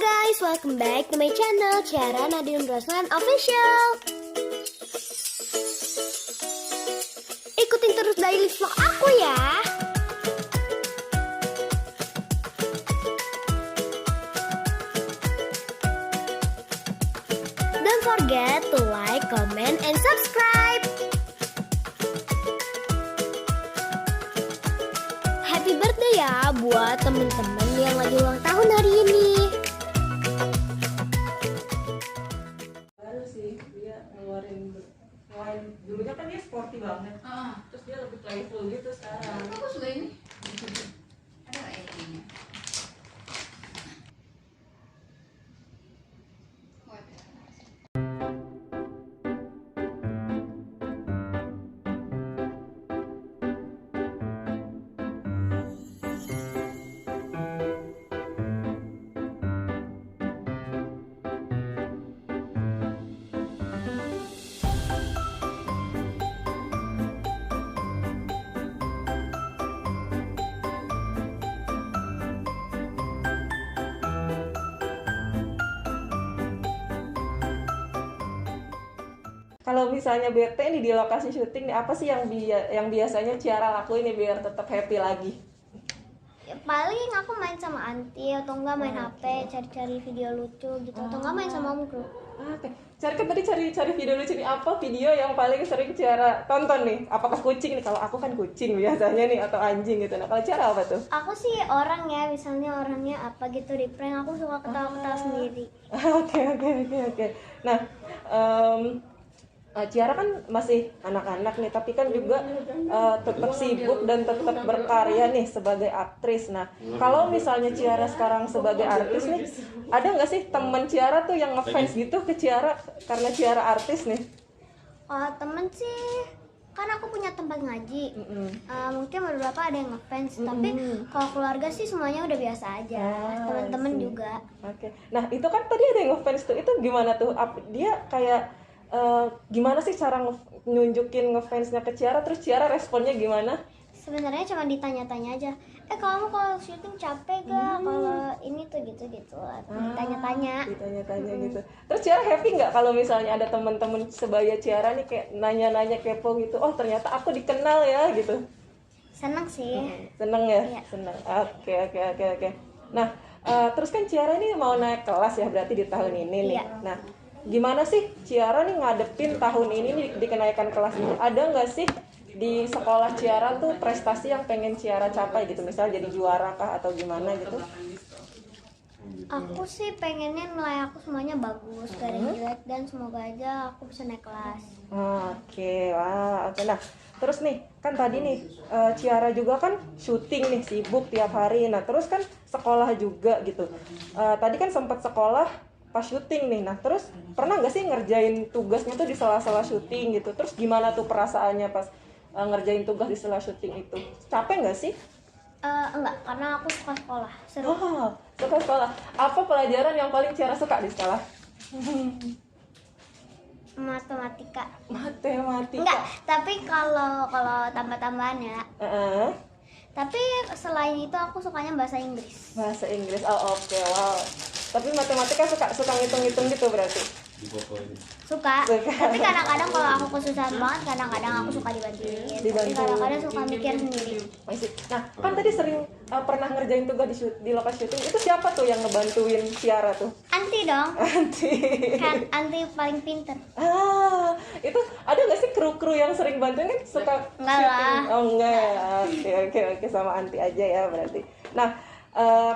guys, welcome back to my channel Ciara Nadine Roslan Official. Ikutin terus daily vlog aku ya. Don't forget to like, comment, and subscribe. Happy birthday ya buat temen-temen yang lagi ulang tahun hari ini. Baru sih dia ngeluarin dulunya kan dia sporty banget, terus dia lebih playful gitu sekarang. Aku suka ini. Ada nggak ya ininya? Kalau misalnya bete nih di lokasi syuting nih, apa sih yang biasanya Ciara lakuin nih biar tetap happy lagi? Ya, paling aku main sama Anti atau enggak main HP, cari-cari video lucu gitu, atau enggak main sama omku. Oke. Ciara kan tadi cari video lucu nih, apa video yang paling sering Ciara tonton nih? Apakah kucing nih? Kalau aku kan kucing biasanya nih, atau anjing gitu. Nah kalau Ciara apa tuh? Aku sih orang ya, misalnya orangnya apa gitu di prank, aku suka ketawa-ketawa sendiri. Oke. Nah, Ciara kan masih anak-anak nih, tapi kan juga tetap sibuk dan tetap berkarya nih sebagai aktris. Nah, kalau misalnya Ciara sekarang sebagai artis nih, ada nggak sih temen Ciara tuh yang ngefans gitu ke Ciara karena Ciara artis nih? Oh, temen sih, kan aku punya tempat ngaji. Mungkin beberapa ada yang ngefans, tapi kalau keluarga sih semuanya udah biasa aja. Teman-teman juga. Oke. Nah, itu kan tadi ada yang ngefans tuh. Itu gimana tuh? Dia kayak gimana sih cara nunjukin ngefansnya ke Ciara, terus Ciara responnya gimana? Sebenarnya cuma ditanya-tanya aja. Kamu kalau syuting capek gak? Kalau ini tuh gitu-gitu. Ditanya-tanya. Ditanya-tanya gitu. Terus Ciara happy nggak kalau misalnya ada teman-teman sebaya Ciara nih kayak nanya-nanya kepo gitu? Oh ternyata aku dikenal ya gitu. Seneng sih. Seneng ya? Iya. Seneng. Oke. Nah, terus kan Ciara ini mau naik kelas ya berarti di tahun ini nih. Iya. Nah, gimana sih Ciara nih ngadepin tahun ini nih di kenaikan kelas ini? Ada nggak sih di sekolah Ciara tuh prestasi yang pengen Ciara capai gitu? Misalnya jadi juara kah atau gimana gitu? Aku sih pengennya nilai aku semuanya bagus, gak ada yang jelek, dan semoga aja aku bisa naik kelas. Oke. Nah, terus nih kan tadi nih Ciara juga kan syuting nih sibuk tiap hari. Nah, terus kan sekolah juga gitu. Tadi kan sempat sekolah pas syuting nih. Nah, terus pernah nggak sih ngerjain tugasnya tuh di sela-sela syuting gitu? Terus gimana tuh perasaannya pas ngerjain tugas di sela syuting itu? Capek nggak sih? Enggak, karena aku suka sekolah, seru. Oh, suka sekolah. Apa pelajaran yang paling Ciara suka di sekolah? Matematika. Matematika. Enggak, tapi kalau tambah-tambahan ya. Tapi selain itu aku sukanya bahasa Inggris. Bahasa Inggris. Oh, oke. Wow. Tapi matematika suka ngitung-ngitung gitu berarti. Suka. Tapi kadang-kadang kalau aku kesusahan banget, kadang-kadang aku suka dibantuin. Tapi kadang-kadang suka mikir sendiri. Nah, kan tadi sering pernah ngerjain tugas di lokasi syuting. Itu siapa tuh yang ngebantuin Ciara tuh? Anti dong. Anti. Kan Anti paling pinter. Itu ada nggak sih kru-kru yang sering bantuin kan suka Enggak syuting? lah. Oh enggak. Oke, sama Anti aja ya berarti. Nah,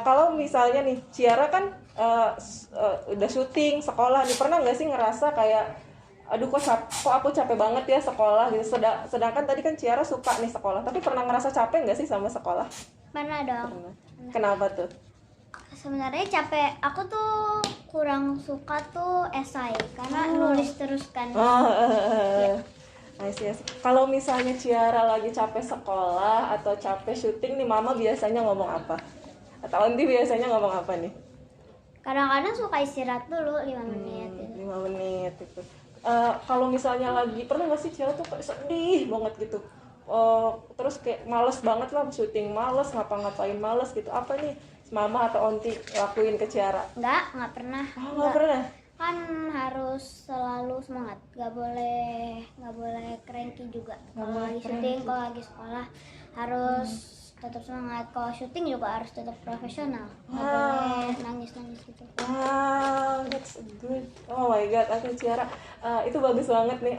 kalau misalnya nih Ciara kan udah syuting sekolah nih, pernah nggak sih ngerasa kayak aduh kok aku capek banget ya sekolah gitu. Sedangkan tadi kan Ciara suka nih sekolah, tapi pernah ngerasa capek nggak sih sama sekolah? Mana dong? Pernah. Kenapa tuh? Sebenarnya capek. Aku tuh kurang suka tuh esai karena nulis terus kan. I see. Kalau misalnya Ciara lagi capek sekolah atau capek syuting nih, Mama biasanya ngomong apa? Atau Anti biasanya ngomong apa nih? Kadang-kadang suka istirahat dulu 5 menit. 5 menit itu. Kalau misalnya lagi pernah nggak sih Ciara tuh kayak sedih banget gitu? Terus kayak males banget lah syuting, males ngapa-ngapain males gitu. Apa nih mama atau onti lakuin ke Ciara? Nggak pernah. Nggak pernah. Kan harus selalu semangat, nggak boleh cranky juga. Kalau lagi syuting, kalau lagi sekolah harus tetap semangat. Kalau syuting juga harus tetap profesional, nggak boleh nangis gitu. Wow, that's good. Oh my god, aku Ciara, itu bagus banget nih.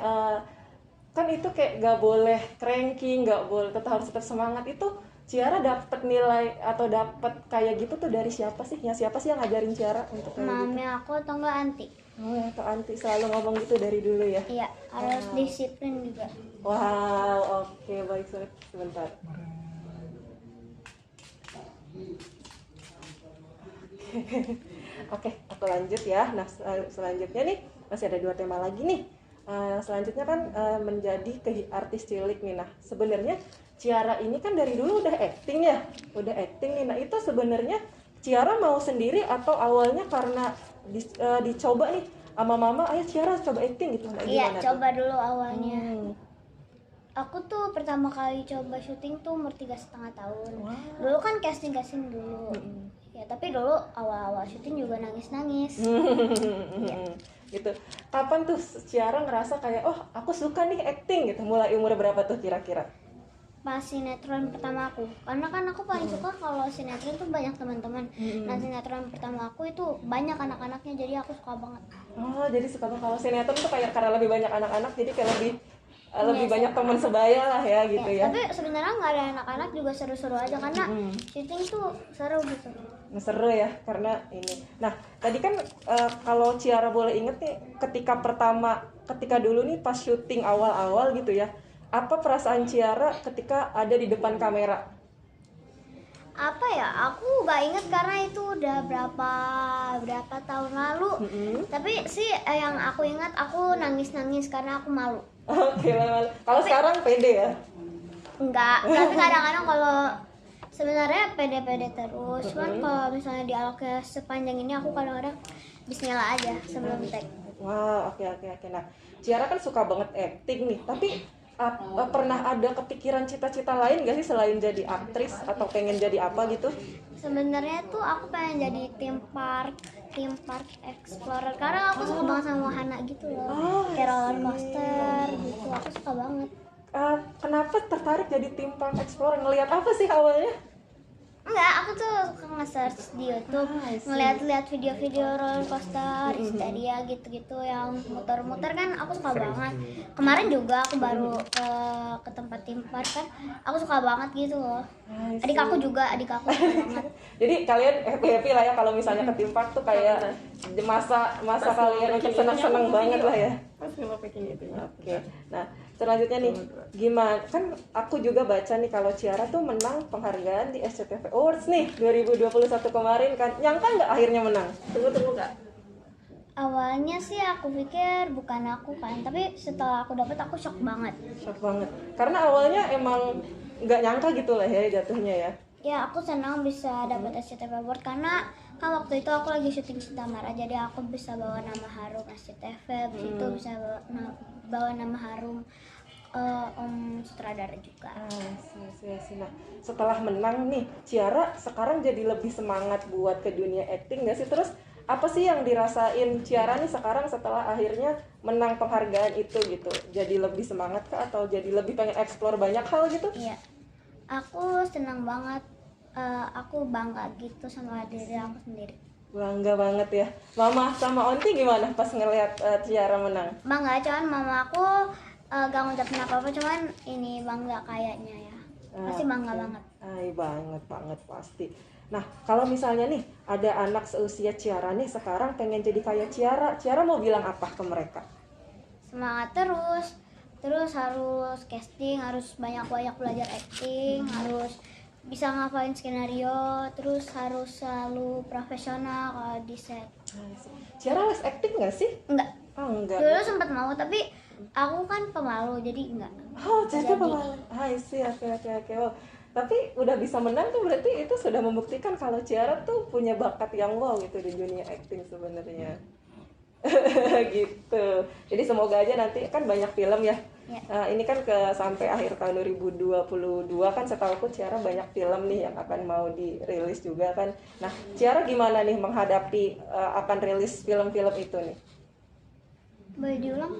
Kan itu kayak nggak boleh cranky, nggak boleh, harus tetap semangat. Itu Ciara dapat nilai atau dapat kayak gitu tuh dari siapa sih? Siapa sih yang ngajarin Ciara untuk kayak gitu? Mami aku atau enggak anti? Oh ya, Kak Anti selalu ngomong gitu dari dulu ya? Iya, harus disiplin juga. Wow, oke, baik, sebentar. Oke, aku lanjut ya. Nah, selanjutnya nih masih ada 2 tema lagi nih. Selanjutnya kan menjadi artis cilik nih. Nah, sebenarnya Ciara ini kan dari dulu udah acting ya, nih. Nah, itu sebenarnya Ciara mau sendiri atau awalnya karena dicoba nih sama mama, ayo Ciara coba acting gitu? Nah, Iya, gimana coba tuh? dulu awalnya. Aku tuh pertama kali coba syuting tuh umur 3,5 tahun. Wow. Dulu kan casting dulu. Ya, tapi dulu awal-awal syuting juga nangis-nangis. Gitu. Kapan tuh Ciara ngerasa kayak, oh aku suka nih acting gitu? Mulai umur berapa tuh kira-kira? Pas sinetron pertama aku, karena kan aku paling suka kalau sinetron tuh banyak teman-teman. Nah, sinetron pertama aku itu banyak anak-anaknya, jadi aku suka banget. Oh, jadi suka banget kalau sinetron tuh kayak karena lebih banyak anak-anak, jadi kayak lebih Yes. banyak teman sebaya lah ya gitu ya. Tapi sebenarnya nggak ada anak-anak juga seru-seru aja, karena syuting tuh seru gitu. Nah, seru ya karena ini. Nah, tadi kan kalau Ciara boleh inget nih, ketika dulu nih pas syuting awal-awal gitu ya, apa perasaan Ciara ketika ada di depan kamera? Apa ya, aku nggak inget karena itu udah berapa tahun lalu. Tapi sih yang aku ingat, aku nangis karena aku malu. Oke, malu. Kalau sekarang pede ya? Enggak, tapi kadang-kadang kalau sebenarnya pede-pede terus. Cuman kalau misalnya dialognya sepanjang ini, aku kadang-kadang bismillah aja sebelum take. Wah, oke. Nah, Ciara kan suka banget acting nih, tapi pernah ada kepikiran cita-cita lain gak sih selain jadi aktris atau pengen jadi apa gitu? Sebenarnya tuh aku pengen jadi theme park explorer, karena aku suka banget sama wahana gitu loh. Kayak roller coaster gitu, aku suka banget. Kenapa tertarik jadi theme park explorer? Ngelihat apa sih awalnya? Enggak, aku tuh suka nge-search di YouTube, ngeliat-liat video-video roller coaster, Histeria gitu-gitu yang muter-muter kan aku suka banget. Kemarin juga aku baru ke tempat theme park kan, aku suka banget gitu loh. Adik aku suka banget. Jadi kalian happy lah ya kalau misalnya ke theme park tuh kayak masa kalian untuk senang-senang banget lah ya. Oke. Nah, selanjutnya nih, gimana? Kan aku juga baca nih kalau Ciara tuh menang penghargaan di SCTV Awards nih 2021 kemarin kan. Nyangka nggak akhirnya menang? Tunggu Kak. Awalnya sih aku pikir bukan aku kan, tapi setelah aku dapet aku shock banget. Shock banget. Karena awalnya emang nggak nyangka gitu lah ya jatuhnya ya. Ya, aku senang bisa dapat SCTV Award karena kan waktu itu aku lagi syuting Cinta Marah, jadi aku bisa bawa nama harum SCTV, habis itu bisa bawa nama harum Om Sutradara juga. Nah, setelah menang nih, Ciara sekarang jadi lebih semangat buat ke dunia acting nggak sih? Terus apa sih yang dirasain Ciara nih sekarang setelah akhirnya menang penghargaan itu gitu? Jadi lebih semangat kah atau jadi lebih pengen explore banyak hal gitu? Iya, aku senang banget. Aku bangga gitu sama diri aku sendiri. Bangga banget ya. Mama sama Onti gimana pas ngelihat Ciara menang? Bangga, cuman mama aku gak ngucapin apa-apa, cuman ini bangga kayaknya ya. Pasti bangga banget. Ay, banget pasti. Nah, kalau misalnya nih ada anak seusia Ciara nih sekarang pengen jadi kayak Ciara mau bilang apa ke mereka? Semangat terus harus casting, harus banyak-banyak belajar acting, harus bisa ngafalin skenario, terus harus selalu profesional kalau di set. Ciara les acting nggak sih? Enggak. Oh, enggak. Dulu sempat mau, tapi aku kan pemalu, jadi enggak. Oh, Ciara pemalu. Hai sih, oke. Oh, tapi udah bisa menang tuh berarti itu sudah membuktikan kalau Ciara tuh punya bakat yang wow gitu di dunia acting sebenarnya. Gitu. Jadi semoga aja nanti kan banyak film ya Ya. Ini kan sampai akhir tahun 2022 kan setahuku Ciara banyak film nih yang akan mau dirilis juga kan. Nah, Ciara gimana nih menghadapi akan rilis film-film itu nih? Boleh diulang?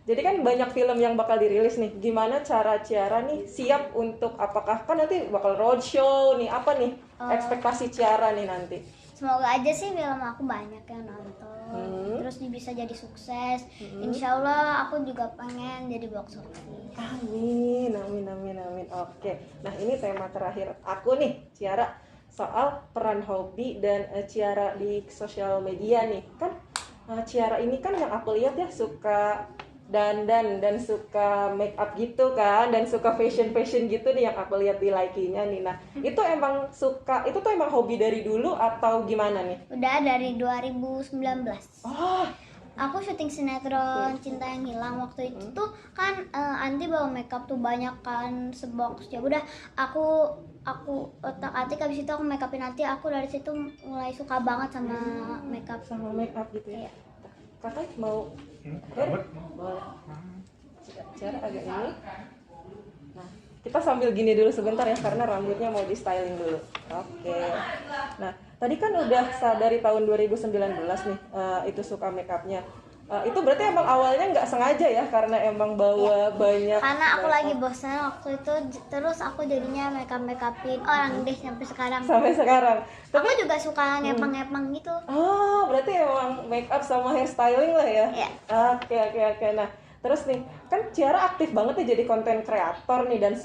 Jadi kan banyak film yang bakal dirilis nih. Gimana cara Ciara nih siap untuk, apakah kan nanti bakal roadshow nih, apa nih ekspektasi Ciara nih nanti? Semoga aja sih film aku banyak yang nonton, terus bisa jadi sukses. Insya Allah aku juga pengen jadi box office. Amin, amin, amin, amin. Oke, nah ini tema terakhir aku nih, Ciara, soal peran hobi dan Ciara di sosial media nih. Kan Ciara ini kan yang aku lihat ya suka dandan dan suka make up gitu kan, dan suka fashion gitu nih yang aku lihat di like-nya nih. Nah, itu emang suka, itu tuh emang hobi dari dulu atau gimana nih? Udah dari 2019. Oh, Aku syuting sinetron Cinta Yang Hilang waktu itu tuh kan Anti bawa makeup tuh banyak kan sebox. Ya udah aku otak-atik, habis itu aku make upin Anti. Aku dari situ mulai suka banget sama makeup. sama make up gitu ya. Iya. Kakak mau boleh. Ciara agak ini. Nah, kita sambil gini dulu sebentar ya karena rambutnya mau di styling dulu. Oke. Nah, tadi kan udah dari tahun 2019 nih itu suka make upnya. Itu berarti emang awalnya nggak sengaja ya karena emang bawa banyak. Karena aku lagi bosan waktu itu, terus aku jadinya make upin orang deh sampai sekarang. Sampai sekarang. Aku juga suka ngepang-ngepang gitu. Oh, berarti emang make up sama hairstyling lah ya? Iya. Oke. Nah, terus nih, kan Ciara aktif banget ya jadi konten kreator nih, dan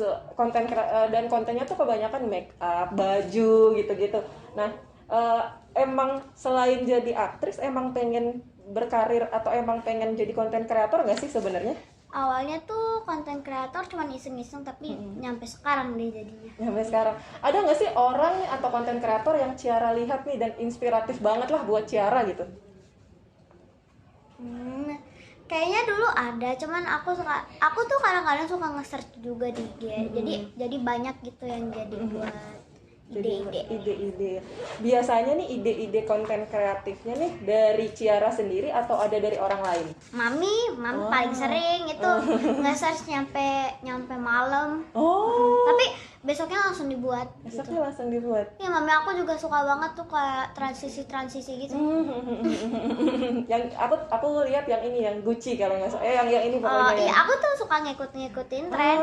dan kontennya tuh kebanyakan make up, baju gitu-gitu. Nah, emang selain jadi aktris, emang pengen berkarir atau emang pengen jadi konten kreator nggak sih sebenarnya? Awalnya tuh konten kreator cuman iseng-iseng, tapi nyampe sekarang deh jadinya. Sampai sekarang ada nggak sih orang atau konten kreator yang Ciara lihat nih dan inspiratif banget lah buat Ciara gitu? Kayaknya dulu ada, cuman aku tuh kadang-kadang suka nge-search juga di IG. Jadi banyak gitu yang jadi buat ide-ide. Biasanya nih ide-ide konten kreatifnya nih dari Ciara sendiri atau ada dari orang lain? Mami paling sering itu nge-search nyampe malam. Oh. Tapi besoknya langsung dibuat. Besoknya langsung dibuat. Ya, mami aku juga suka banget tuh kayak transisi gitu. Yang aku lihat yang ini, yang Gucci kalau nggak salah. yang ini pokoknya. Iya, aku tuh suka ngikutin tren.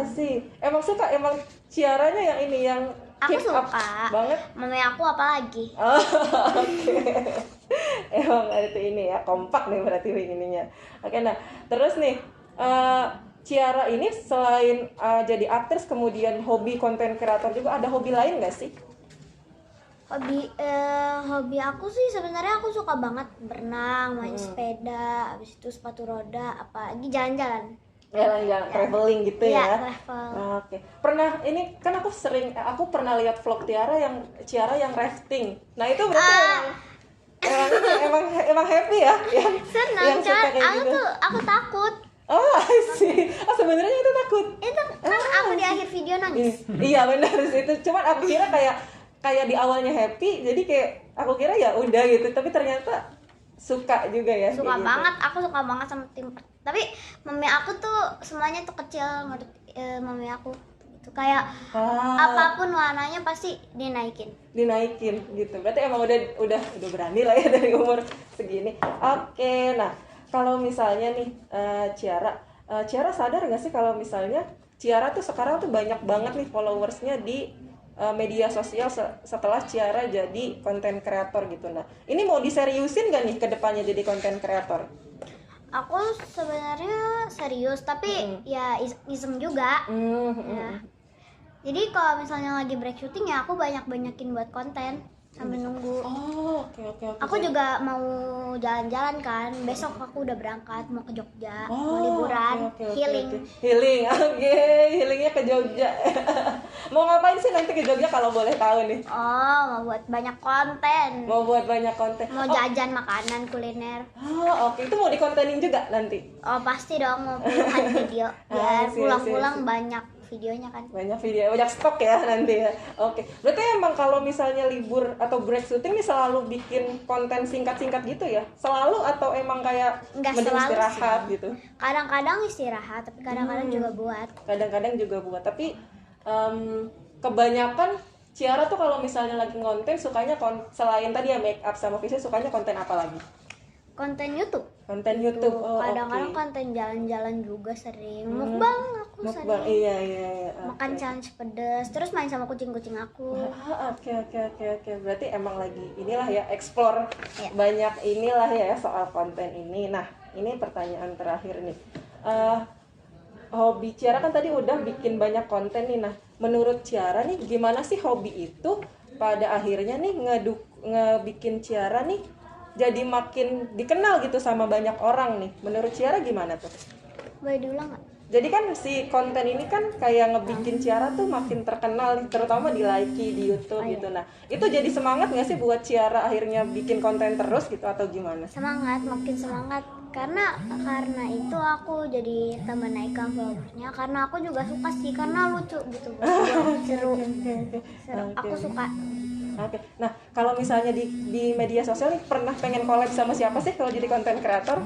Sih. Emang suka, emang Ciaranya yang ini, yang Aku keep up suka banget. Mami aku apalagi. Oke. Emang itu ini ya, kompak nih berarti ininya. Oke, nah terus nih Ciara ini selain jadi aktris, kemudian hobi konten kreator juga, ada hobi lain nggak sih? Hobi aku sih sebenarnya aku suka banget berenang, main sepeda, habis itu sepatu roda, apalagi jalan-jalan. Jalan-jalan, traveling gitu ya. Iya, travel. Oke. Pernah ini kan aku pernah lihat vlog Ciara yang rafting. Nah, itu berarti emang happy ya? Senang, suka cuman kayak gitu. aku takut. Oh, I see. Sebenarnya itu takut. Itu kan aku di akhir video nangis. Iya, benar sih itu. Cuman aku kira kayak di awalnya happy, jadi kayak aku kira ya udah gitu, tapi ternyata suka juga ya. Suka gitu. banget, aku suka banget sama tim. Tapi mami aku tuh semuanya tuh kecil menurut mami aku. Itu kayak apapun warnanya pasti dinaikin gitu. Berarti emang udah berani lah ya dari umur segini. Oke, nah kalau misalnya nih Ciara sadar nggak sih kalau misalnya Ciara tuh sekarang tuh banyak banget nih followersnya di media sosial setelah Ciara jadi konten kreator gitu. Nah, ini mau diseriusin nggak nih ke depannya jadi konten kreator? Aku sebenarnya serius, tapi ya iseng juga. Ya. Jadi kalau misalnya lagi break syuting ya aku banyakin buat konten sambil nunggu. Oh, oke. Aku juga mau jalan-jalan kan. Besok aku udah berangkat mau ke Jogja, mau liburan, healing. Healingnya ke Jogja. Mau ngapain sih nanti ke Jogja kalau boleh tahu nih? Oh, mau buat banyak konten. Mau buat banyak konten. Mau jajan makanan kuliner. Oh, oke. Itu mau dikontenin juga nanti? Oh, pasti dong, mau puluhan video biar pulang-pulang banyak videonya kan. Banyak video, banyak stok ya nanti ya. Oke, berarti emang kalau misalnya libur atau break syuting nih selalu bikin konten singkat-singkat gitu ya? Selalu atau emang kayak Nggak mending selalu istirahat sih. gitu? Kadang-kadang istirahat, tapi kadang-kadang juga buat. Kadang-kadang juga buat, tapi kebanyakan Ciara tuh kalau misalnya lagi ngonten sukanya selain tadi ya make up sama visual, sukanya konten apa lagi? Konten YouTube. Konten YouTube. Oh, Kadang-kadang oke. konten jalan-jalan juga sering. Mukbang aku Mukbang. sering. Iya. Makan Oke. challenge pedes, terus main sama kucing-kucing aku. Oke. Berarti emang lagi inilah ya explore Iya. banyak inilah ya soal konten ini. Nah, ini pertanyaan terakhir nih. Hobi Ciara kan tadi udah bikin banyak konten nih. Nah, menurut Ciara nih gimana sih hobi itu pada akhirnya nih ngebikin Ciara nih jadi makin dikenal gitu sama banyak orang nih. Menurut Ciara gimana tuh? Boleh diulang nggak? Jadi kan si konten ini kan kayak ngebikin Ciara tuh makin terkenal nih, terutama di Likee, di YouTube Oh, iya. gitu. Nah, itu jadi semangat nggak sih buat Ciara akhirnya bikin konten terus gitu atau gimana? Semangat, makin semangat. Karena itu aku jadi tambah naikkan followersnya. Karena aku juga suka sih, karena lucu gitu. Seru. Aku suka. Oke. Nah, kalau misalnya di media sosial nih pernah pengen collab sama siapa sih kalau jadi konten kreator?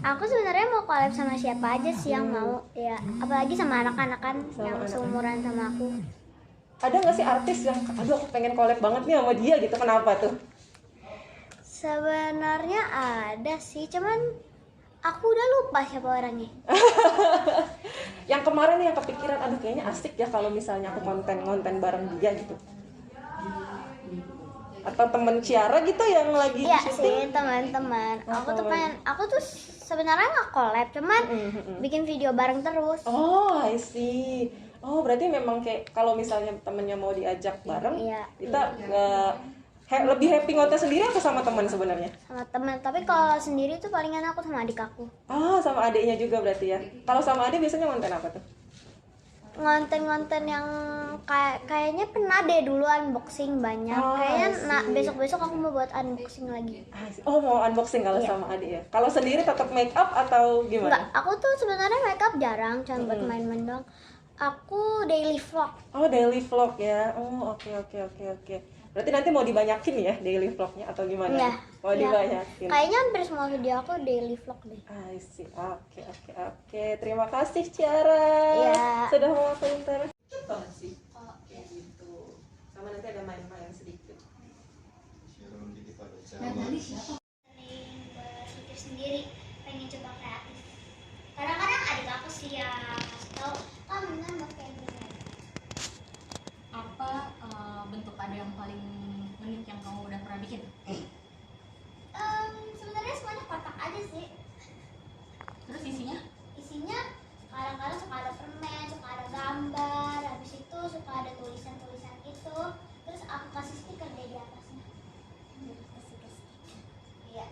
Aku sebenarnya mau collab sama siapa aja sih yang mau, ya apalagi sama anak-anak kan yang seumuran sama aku. Ada nggak sih artis yang aduh aku pengen collab banget nih sama dia gitu? Kenapa tuh? Sebenarnya ada sih, cuman aku udah lupa siapa orangnya. Yang kemarin nih yang kepikiran aduh kayaknya asik ya kalau misalnya aku konten bareng dia gitu. Atau temen Ciara gitu yang lagi Iya syuting? sih, teman-teman. Oh, Aku tuh sebenarnya nggak collab, cuman bikin video bareng terus. Oh, I see. Oh, berarti memang kayak kalau misalnya temennya mau diajak bareng, Iya. kita lebih happy ngonten sendiri atau sama teman sebenarnya? Sama teman, tapi kalau sendiri tuh palingan aku sama adik aku. Oh, sama adiknya juga berarti ya. Kalau sama adik biasanya ngonten apa tuh? Ngonten-ngonten yang kayaknya pernah deh dulu unboxing banyak. Oh, Kayaknya I see. besok-besok aku mau buat unboxing lagi. Oh, mau unboxing kalau Iya. sama adik ya. Kalau sendiri tetap make up atau Enggak, gimana? aku tuh sebenarnya makeup jarang, cuma buat main-main doang. Aku daily vlog. Oh, daily vlog ya. Oh, oke. Berarti nanti mau dibanyakin ya daily vlognya atau gimana? Iya. Mau Iya. dibanyakin. Kayaknya hampir semua video aku daily vlog deh. I see. Oke. Terima kasih Ciara. Iya. Sudah mau aku interview. Banget sih. Kayak gitu. Sama nanti ada main-main sedikit. Dan tadi siapa? Berpikir sendiri, pengen coba kreatif. Kadang-kadang adik aku sih yang kasih tahu, kamu kan mau kayak gini. Apa bentuk kado yang paling unik yang kamu udah pernah bikin? Sebenarnya semuanya kotak aja sih. Terus isinya? Isinya kadang-kadang suka ada permen, suka ada gambar, habis itu suka ada tulisan-tulisan itu, terus aku kasih stiker deh di atasnya. Kasih stiker. Iya.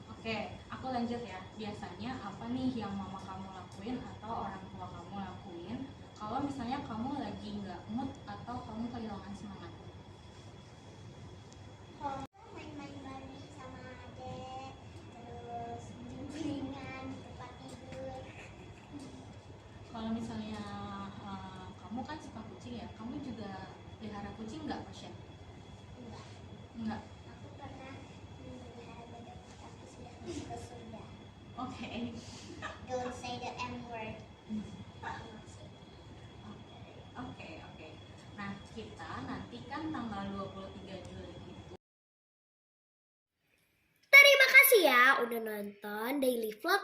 Oke, aku lanjut ya. Biasanya apa nih yang mama kamu lakuin atau orang tua kamu lakuin kalau misalnya kamu lagi nggak mood atau kamu kehilangan semangat? Main-main bareng sama adek, terus jengkringan di tempat tidur. Kalau misalnya kamu kan suka kucing ya, kamu juga pelihara kucing nggak, Pasha? Enggak, Nggak. aku pernah memelihara bebek tapi sudah masuk ke surga. Oke. Don't say the M word. Oke. Nah, kita nanti kan tanggal 23 Juli itu. Terima kasih ya udah nonton Daily Vlog